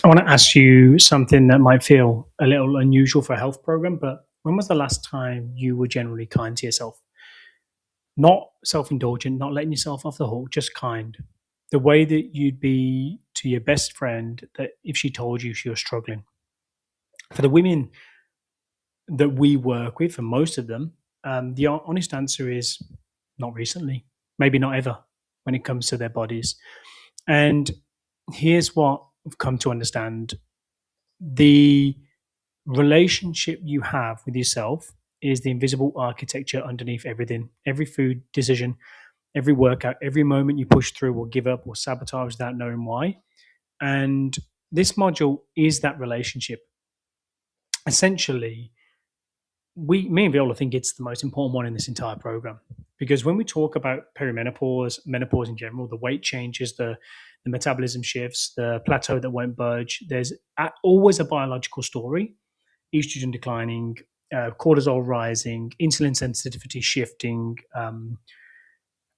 I want to ask you something that might feel a little unusual for a health program, but when was the last time you were generally kind to yourself? Not self indulgent, not letting yourself off the hook, just kind. The way that you'd be to your best friend that if she told you she was struggling. For the women that we work with, for most of them, the honest answer is not recently, maybe not ever when it comes to their bodies. And here's what I've come to understand: the relationship you have with yourself is the invisible architecture underneath everything. Every food decision, every workout, every moment you push through or give up or sabotage without knowing why. And this module is that relationship. Essentially, me and Viola think it's the most important one in this entire program, because when we talk about perimenopause, menopause in general, the weight changes, the metabolism shifts, the plateau that won't budge, there's always a biological story: estrogen declining, cortisol rising, insulin sensitivity shifting.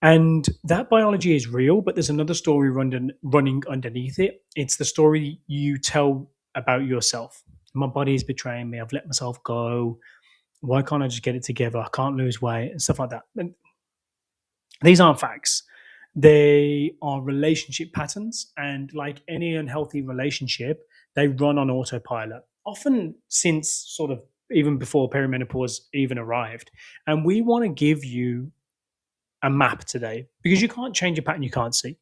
And that biology is real, but there's another story running underneath it. It's the story you tell about yourself. My body is betraying me. I've let myself go. Why can't I just get it together? I can't lose weight and stuff like that. And these aren't facts. They are relationship patterns. And like any unhealthy relationship, they run on autopilot, often since sort of even before perimenopause even arrived. And we want to give you a map today because you can't change a pattern you can't see.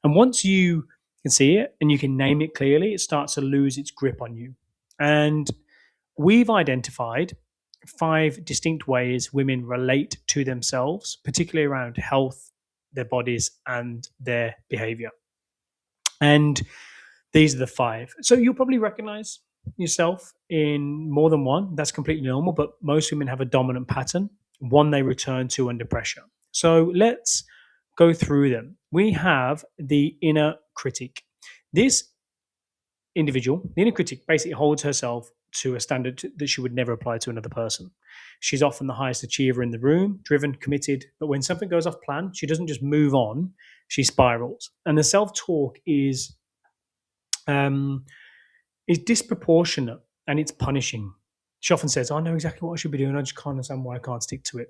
And once you can see it and you can name it clearly, it starts to lose its grip on you. And we've identified 5 distinct ways women relate to themselves, particularly around health, their bodies, and their behavior. And these are the 5. So you'll probably recognize yourself in more than one. That's completely normal, but most women have a dominant pattern, one they return to under pressure. So let's go through them. We have the inner critic. This individual, the inner critic, basically holds herself to a standard that she would never apply to another person. She's often the highest achiever in the room, driven, committed, but when something goes off plan, she doesn't just move on, she spirals. And the self talk um, is disproportionate and it's punishing. She often says, I know exactly what I should be doing, I just can't understand why I can't stick to it.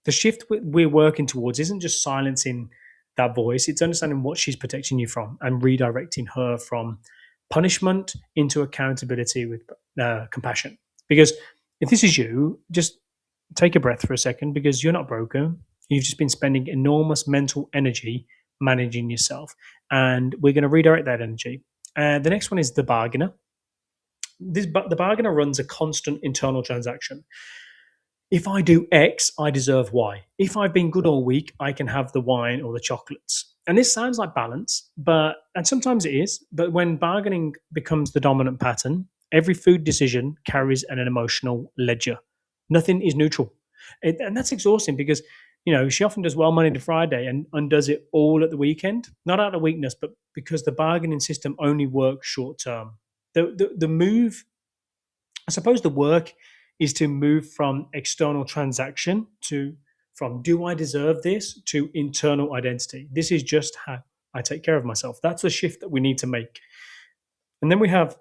The shift we're working towards isn't just silencing that voice, it's understanding what she's protecting you from and redirecting her from punishment into accountability with compassion. Because if this is you, just take a breath for a second, because you're not broken. You've just been spending enormous mental energy managing yourself. And we're going to redirect that energy. The next one is the bargainer. The bargainer runs a constant internal transaction. If I do X, I deserve Y. If I've been good all week, I can have the wine or the chocolates. And this sounds like balance, and sometimes it is, but when bargaining becomes the dominant pattern, every food decision carries an emotional ledger. Nothing is neutral. And that's exhausting because, she often does well Monday to Friday and undoes it all at the weekend, not out of weakness, but because the bargaining system only works short term. The move, I suppose the work is to move from external transaction to from do I deserve this to internal identity. This is just how I take care of myself. That's the shift that we need to make. And then we have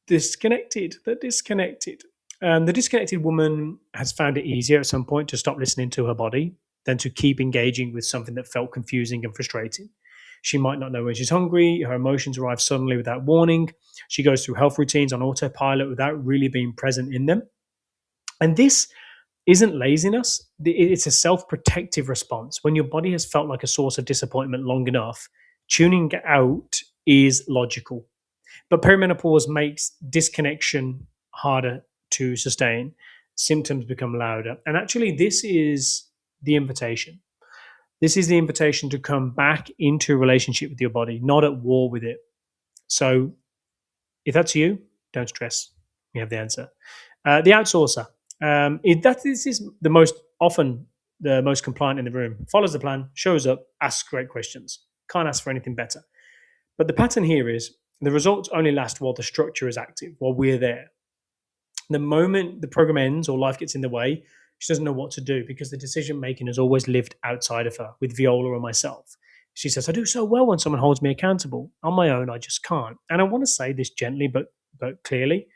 the disconnected. The disconnected woman has found it easier at some point to stop listening to her body than to keep engaging with something that felt confusing and frustrating. She might not know when she's hungry. Her emotions arrive suddenly without warning. She goes through health routines on autopilot without really being present in them. And this isn't laziness, it's a self protective response. When your body has felt like a source of disappointment long enough, tuning out is logical. But perimenopause makes disconnection harder to sustain. Symptoms become louder. And actually, this is the invitation. This is the invitation to come back into a relationship with your body, not at war with it. So if that's you, don't stress. We have the answer. The outsourcer. This is the most often the most compliant in the room. Follows the plan, shows up, asks great questions. Can't ask for anything better. But the pattern here is the results only last while the structure is active, while we're there. The moment the program ends or life gets in the way, she doesn't know what to do because the decision making has always lived outside of her with Viola or myself. She says, I do so well when someone holds me accountable. On my own, I just can't. And I want to say this gently but clearly.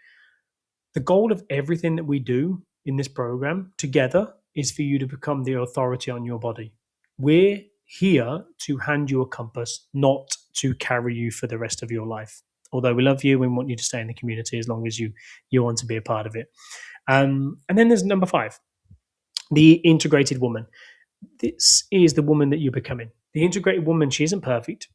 The goal of everything that we do in this program together is for you to become the authority on your body. We're here to hand you a compass, not to carry you for the rest of your life. Although we love you and want you to stay in the community as long as you want to be a part of it. And then there's number 5, the integrated woman. This is the woman that you're becoming. The integrated woman, she isn't perfect.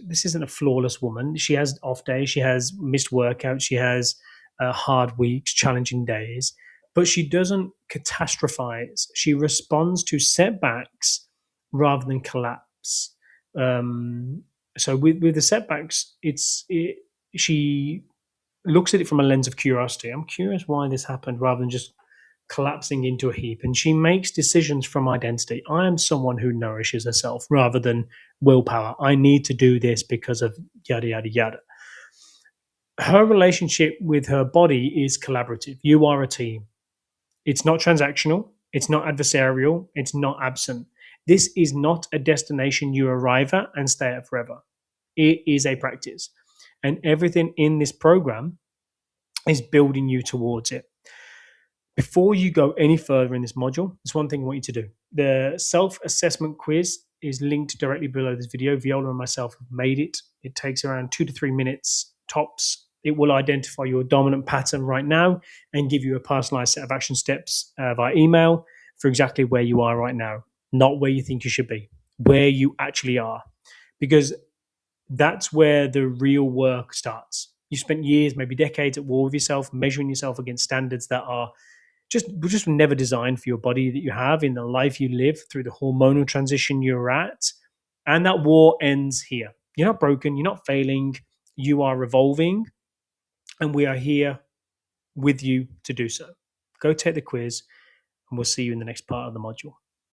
This isn't a flawless woman. She has off days, she has missed workouts, she has hard weeks, challenging days, but she doesn't catastrophize. She responds to setbacks rather than collapse. So with the setbacks, she looks at it from a lens of curiosity. I'm curious why this happened rather than just collapsing into a heap. And she makes decisions from identity. I am someone who nourishes herself rather than willpower. I need to do this because of yada, yada, yada. Her relationship with her body is collaborative. You are a team. It's not transactional. It's not adversarial. It's not absent. This is not a destination you arrive at and stay at forever. It is a practice. And everything in this program is building you towards it. Before you go any further in this module, there's one thing I want you to do. The self-assessment quiz is linked directly below this video. Viola and myself have made it. It takes around 2 to 3 minutes tops. It will identify your dominant pattern right now and give you a personalized set of action steps via email for exactly where you are right now, not where you think you should be, where you actually are. Because that's where the real work starts. You spent years, maybe decades at war with yourself, measuring yourself against standards that are just never designed for your body that you have in the life you live through the hormonal transition you're at. And that war ends here. You're not broken. You're not failing. You are evolving. And we are here with you to do so. Go take the quiz and we'll see you in the next part of the module.